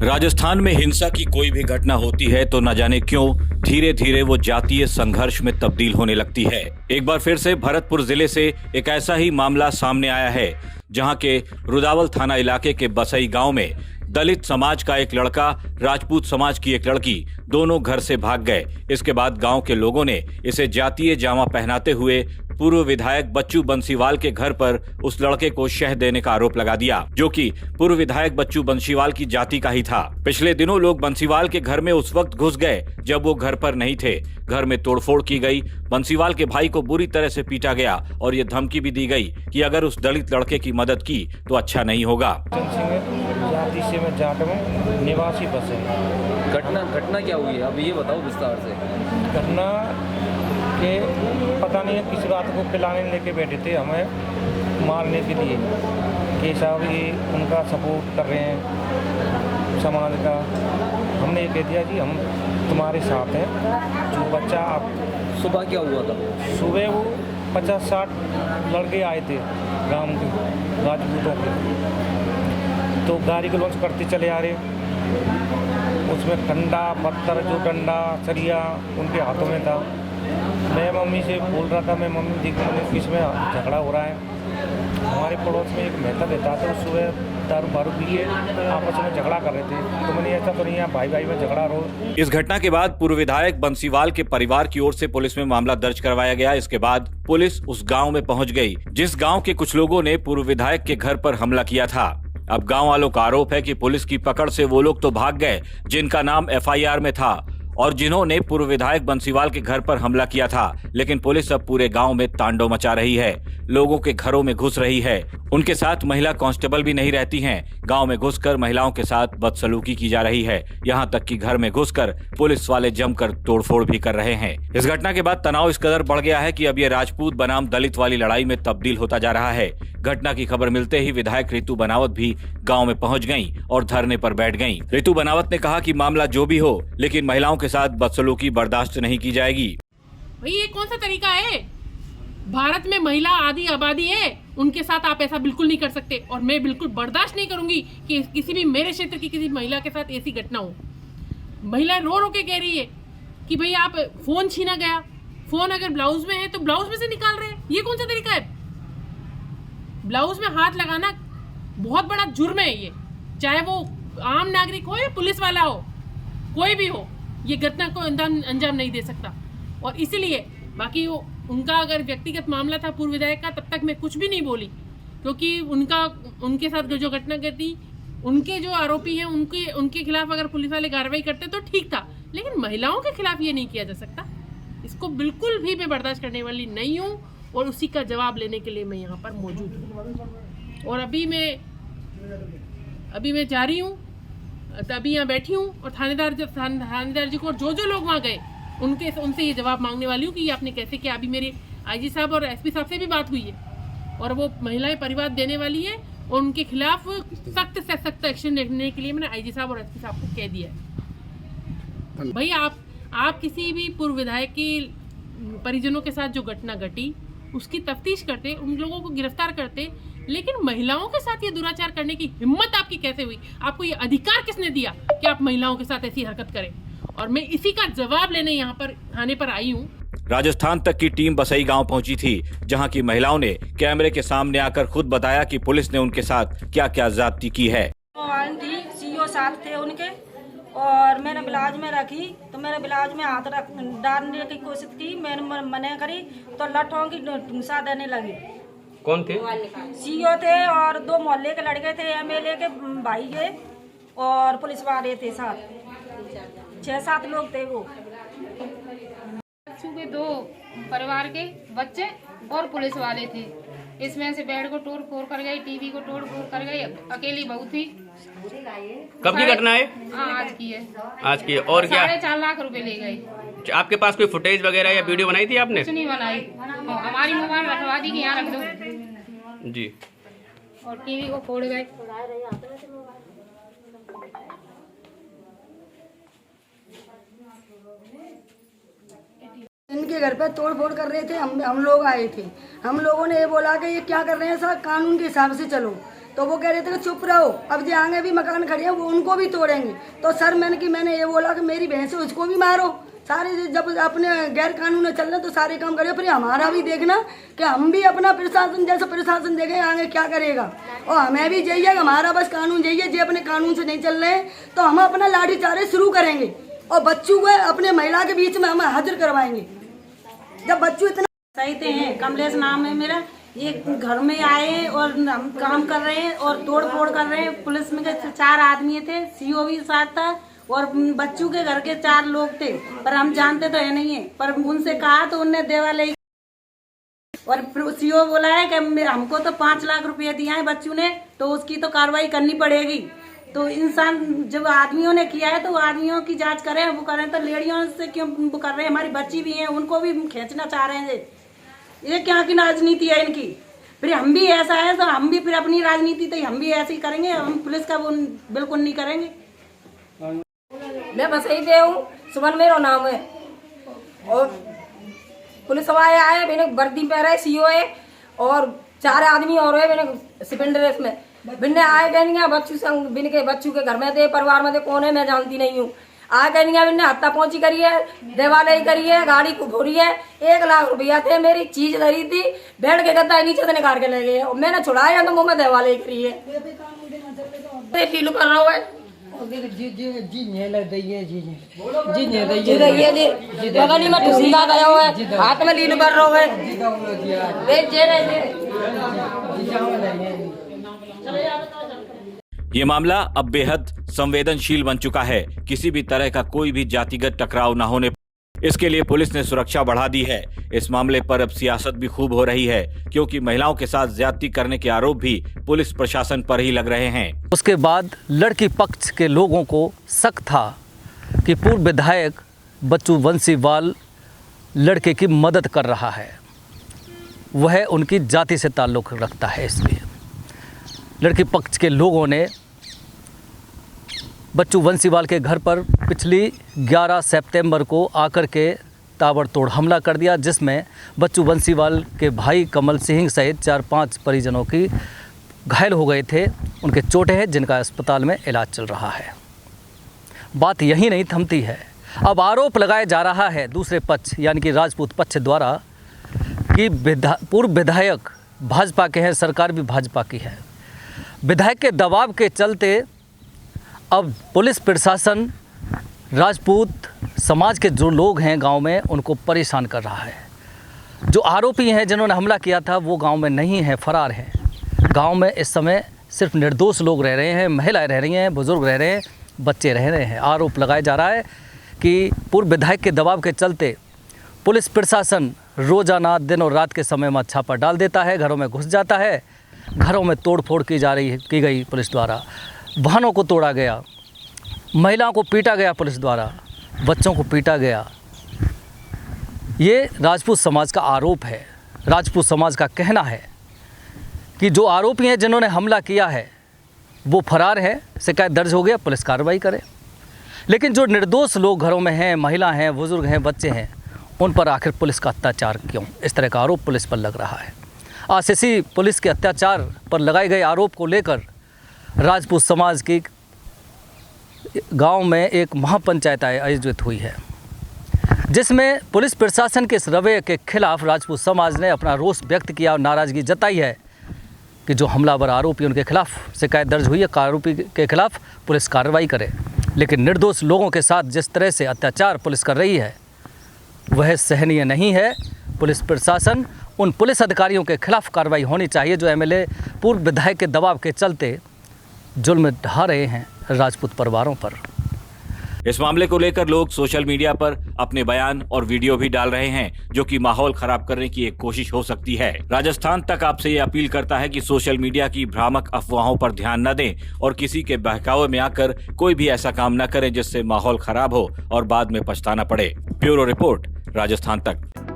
राजस्थान में हिंसा की कोई भी घटना होती है तो न जाने क्यों धीरे धीरे वो जातीय संघर्ष में तब्दील होने लगती है। एक बार फिर से भरतपुर जिले से एक ऐसा ही मामला सामने आया है, जहां के रुदावल थाना इलाके के बसई गांव में दलित समाज का एक लड़का, राजपूत समाज की एक लड़की दोनों घर से भाग गए। इसके बाद गांव के लोगों ने इसे जातीय जामा पहनाते हुए पूर्व विधायक बच्चू बंसीवाल के घर पर उस लड़के को शह देने का आरोप लगा दिया, जो कि पूर्व विधायक बच्चू बंसीवाल की जाति का ही था। पिछले दिनों लोग बंसीवाल के घर में उस वक्त घुस गए जब वो घर पर नहीं थे। घर में तोड़फोड़ की गई, बंसीवाल के भाई को बुरी तरह से पीटा गया और ये धमकी भी दी गई कि अगर उस दलित लड़के की मदद की तो अच्छा नहीं होगा। जाति से मैं जाट में निवासी बस है। घटना क्या हुई है, अब ये बताओ विस्तार से। घटना के पता नहीं है किसी बात को पिलाने लेके बैठे थे हमें मारने के लिए कि साहब ये उनका सपोर्ट कर रहे हैं समाज का। हमने ये कह दिया जी हम तुम्हारे साथ हैं। जो बच्चा आप सुबह क्या हुआ था? सुबह वो 50-60 लड़के आए थे गांव के राजपूतों के, तो गाड़ी को लॉन्च करते चले आ रहे। उसमें ठंडा पत्थर, जो डंडा सरिया उनके हाथों में था। मैं मम्मी से बोल रहा था, मैं मम्मी देखी मैंने किसमें झगड़ा हो रहा है। हमारे पड़ोस में एक मेहता रहता था, सुबह दारू बारू पी के आपस में झगड़ा कर रहे थे। तो मैंने ऐसा तो नहीं है भाई भाई में झगड़ा रहो। इस घटना के बाद पूर्व विधायक बंसीवाल के परिवार की ओर से पुलिस में मामला दर्ज करवाया गया। इसके बाद पुलिस उस गांव में पहुंच गई जिस गांव के कुछ लोगों ने पूर्व विधायक के घर पर हमला किया था। अब गांव वालों का आरोप है कि पुलिस की पकड़ से वो लोग तो भाग गए जिनका नाम एफआईआर में था और जिन्होंने पूर्व विधायक बंसीवाल के घर पर हमला किया था, लेकिन पुलिस अब पूरे गांव में तांडव मचा रही है, लोगों के घरों में घुस रही है। उनके साथ महिला कांस्टेबल भी नहीं रहती हैं। गांव में घुसकर महिलाओं के साथ बदसलूकी की जा रही है, यहां तक कि घर में घुसकर पुलिस वाले जमकर तोड़फोड़ भी कर रहे हैं। इस घटना के बाद तनाव इस कदर बढ़ गया है कि अब ये राजपूत बनाम दलित वाली लड़ाई में तब्दील होता जा रहा है। घटना की खबर मिलते ही विधायक रितु बनावत भी गांव में पहुंच गईं और धरने पर बैठ गईं। रितु बनावत ने कहा कि मामला जो भी हो, लेकिन महिलाओं के साथ बदसलूकी बर्दाश्त नहीं की जाएगी। भाई ये कौन सा तरीका है? भारत में महिला आधी आबादी है, उनके साथ आप ऐसा बिल्कुल नहीं कर सकते और मैं बिल्कुल बर्दाश्त नहीं करूंगी कि किसी भी मेरे क्षेत्र की किसी महिला के साथ ऐसी घटना हो। महिला रो रो के कह रही है कि भाई आप फोन छीना गया, फोन अगर ब्लाउज में है तो ब्लाउज में से निकाल रहे हैं। ये कौन सा तरीका है? ब्लाउज में हाथ लगाना बहुत बड़ा जुर्म है। ये चाहे वो आम नागरिक हो या पुलिस वाला हो, कोई भी हो, ये घटना को अंजाम नहीं दे सकता। और इसीलिए बाकी वो उनका अगर व्यक्तिगत मामला था पूर्व विधायक का, तब तक मैं कुछ भी नहीं बोली, क्योंकि उनके साथ जो घटना घटी, उनके जो आरोपी हैं उनके खिलाफ अगर पुलिस वाले कार्रवाई करते तो ठीक था, लेकिन महिलाओं के खिलाफ ये नहीं किया जा सकता। इसको बिल्कुल भी मैं बर्दाश्त करने वाली नहीं हूँ और उसी का जवाब लेने के लिए मैं यहाँ पर मौजूद हूँ। और अभी मैं जा रही हूँ, अभी यहाँ बैठी हूँ और थानेदार जी को और जो लोग वहाँ गए उनसे ये जवाब मांगने वाली हूँ कि ये आपने कैसे किया। अभी मेरे आईजी साहब और एसपी साहब से भी बात हुई है और वो महिलाएं परिवार देने वाली है और उनके खिलाफ सख्त से सख्त एक्शन लेने के लिए मैंने आईजी साहब और एसपी साहब को कह दिया है। भाई आप किसी भी पूर्व विधायक के परिजनों के साथ जो घटना घटी उसकी तफ्तीश करते, उन लोगों को गिरफ्तार करते, लेकिन महिलाओं के साथ ये दुराचार करने की हिम्मत आपकी कैसे हुई? आपको ये अधिकार किसने दिया कि आप महिलाओं के साथ ऐसी हरकत करें? और मैं इसी का जवाब लेने यहाँ पर थाने पर आई हूँ। राजस्थान तक की टीम बसई गांव पहुंची थी, जहां की महिलाओं ने कैमरे के सामने आकर खुद बताया कि पुलिस ने उनके साथ क्या क्या ज्यादती की है। सीओ साथ थे उनके और मैंने ब्लाउज में रखी तो मेरे ब्लाउज में हाथ डालने की कोशिश की, मैंने मना करी तो लठों की ठूसा देने लगी। कौन थे? सीओ थे और 2 मोहल्ले के लड़के थे, एमएलए के भाई के और पुलिस वाले थे साथ, 6-7 लोग थे। वो के 2 परिवार के बच्चे और पुलिस वाले थे। इसमें से बेड को तोड़ फोड़ कर गई, टीवी को तोड़ फोड़ कर गई। अकेली बहू थी। कब की घटना है? आज की है। आज की है। और क्या? 4.5 लाख रुपए ले गई। आपके पास कोई फुटेज वगैरह या वीडियो बनाई थी आपने? कुछ नहीं बनाई, हमारी मोबाइल रखवा दी कि यहाँ रख दो जी, और टीवी को फोड़ गए। इनके घर पे तोड़ फोड़ कर रहे थे, हम लोग आए थे। हम लोगों ने ये बोला कि ये क्या कर रहे हैं सर, कानून के हिसाब से चलो। तो वो कह रहे थे कि चुप रहो, अब जो आगे भी मकान खड़े हैं वो उनको भी तोड़ेंगे। तो सर मैंने ये बोला कि मेरी भैंस है उसको भी मारो। सारे जब अपने गैर कानून चल रहे तो सारे काम करें, फिर हमारा भी देखना कि हम भी अपना प्रशासन जैसा प्रशासन देखें आगे क्या करेगा। और हमें भी चाहिए कि हमारा बस कानून चाहिए, जो अपने कानून से नहीं चल रहे हैं तो हम अपना लाठीचार्ज शुरू करेंगे और बच्चों को अपने महिला के बीच में हम हाजिर करवाएंगे। जब बच्चों इतना सही थे हैं, कमलेश नाम है मेरा, ये घर में आए और हम काम कर रहे हैं और तोड़ फोड़ कर रहे हैं। पुलिस में के 4 आदमी थे, सीओ भी साथ था और बच्चों के घर के 4 लोग थे, पर हम जानते तो है नहीं है। पर उनसे कहा तो उनने देवालय और सीओ बोला है कि हमको तो 5 लाख रुपए दिया है बच्चों ने, तो उसकी तो कार्रवाई करनी पड़ेगी। तो इंसान जब आदमियों ने किया है तो आदमियों की जांच करें, वो करें तो लेडियों से क्यों वो कर रहे हैं। हमारी बच्ची भी हैं, उनको भी खींचना चाह रहे हैं। ये क्या की राजनीति है इनकी। फिर हम भी ऐसा है तो हम भी फिर अपनी राजनीति तो हम भी ऐसे ही करेंगे, हम पुलिस का वो बिल्कुल नहीं करेंगे। मैं बस यही दे हूँ, सुमन मेरा नाम है और पुलिस वाले आए, मैंने वर्दी पहना है, सीओ है और 4 आदमी और है, मैंने सिपेंडर इसमें बिन्ने आए कहनिया बच्चों संग बिन के बच्चों के घर में दे परिवार में दे कौन है मैं जानती नहीं हूँ। आए कहनिया बिन्ने हत्या पहुंची करी है, देवालय करी है, गाड़ी को घोरी है, 1 लाख रुपया थे, मेरी चीज धरी थी, बैठ के गद्दा नीचे से निकाल के ले गए और मैंने छुड़ाया तो मुँह में देवालय करी है। फील कर रहा है बगली में ठुसीदा गया हुआ है, हाथ में लील कर रहा है। ये मामला अब बेहद संवेदनशील बन चुका है। किसी भी तरह का कोई भी जातिगत टकराव न होने, इसके लिए पुलिस ने सुरक्षा बढ़ा दी है। इस मामले पर अब सियासत भी खूब हो रही है, क्योंकि महिलाओं के साथ ज्यादती करने के आरोप भी पुलिस प्रशासन पर ही लग रहे हैं। उसके बाद लड़की पक्ष के लोगों को शक था कि पूर्व विधायक बच्चू बंसीवाल लड़के की मदद कर रहा है, वह उनकी जाति से ताल्लुक़ रखता है। इसलिए लड़की पक्ष के लोगों ने बच्चू बंसीवाल के घर पर पिछली 11 सितंबर को आकर के ताबड़तोड़ हमला कर दिया, जिसमें बच्चू बंसीवाल के भाई कमल सिंह सहित 4-5 परिजनों की घायल हो गए थे। उनके चोटें हैं जिनका अस्पताल में इलाज चल रहा है। बात यही नहीं थमती है, अब आरोप लगाया जा रहा है दूसरे पक्ष यानी कि राजपूत पक्ष द्वारा कि पूर्व विधायक भाजपा के हैं, सरकार भी भाजपा की है। विधायक के दबाव के चलते अब पुलिस प्रशासन राजपूत समाज के जो लोग हैं गांव में उनको परेशान कर रहा है। जो आरोपी हैं जिन्होंने हमला किया था वो गांव में नहीं है, फरार हैं। गांव में इस समय सिर्फ निर्दोष लोग रह रहे हैं, महिलाएं रह रही हैं, बुजुर्ग रह रहे हैं, बच्चे रह रहे हैं। आरोप लगाया जा रहा है कि पूर्व विधायक के दबाव के चलते पुलिस प्रशासन रोज़ाना दिन और रात के समय में छापा डाल देता है, घरों में घुस जाता है, घरों में तोड़ फोड़ की गई पुलिस द्वारा, वाहनों को तोड़ा गया, महिलाओं को पीटा गया पुलिस द्वारा, बच्चों को पीटा गया। ये राजपूत समाज का आरोप है। राजपूत समाज का कहना है कि जो आरोपी हैं जिन्होंने हमला किया है वो फरार है, शिकायत दर्ज हो गया, पुलिस कार्रवाई करे। लेकिन जो निर्दोष लोग घरों में हैं, महिला हैं, बुजुर्ग हैं, बच्चे हैं, उन पर आखिर पुलिस का अत्याचार क्यों? इस तरह का आरोप पुलिस पर लग रहा है। आरसीसी पुलिस के अत्याचार पर लगाए गए आरोप को लेकर राजपूत समाज की गांव में एक महापंचायत आयोजित हुई है, जिसमें पुलिस प्रशासन के इस रवैये के खिलाफ राजपूत समाज ने अपना रोष व्यक्त किया और नाराज़गी जताई है कि जो हमलावर आरोपी उनके खिलाफ शिकायत दर्ज हुई है, आरोपी के खिलाफ पुलिस कार्रवाई करे। लेकिन निर्दोष लोगों के साथ जिस तरह से अत्याचार पुलिस कर रही है वह सहनीय नहीं है। पुलिस प्रशासन उन पुलिस अधिकारियों के खिलाफ कार्रवाई होनी चाहिए जो एमएलए पूर्व विधायक के दबाव के चलते जुल्म ढा रहे हैं राजपूत परिवारों पर। इस मामले को लेकर लोग सोशल मीडिया पर अपने बयान और वीडियो भी डाल रहे हैं, जो कि माहौल खराब करने की एक कोशिश हो सकती है। राजस्थान तक आपसे ये अपील करता है कि सोशल मीडिया की भ्रामक अफवाहों पर ध्यान न दें और किसी के बहकावे में आकर कोई भी ऐसा काम न करें जिससे माहौल खराब हो और बाद में पछताना पड़े। ब्यूरो रिपोर्ट, राजस्थान तक।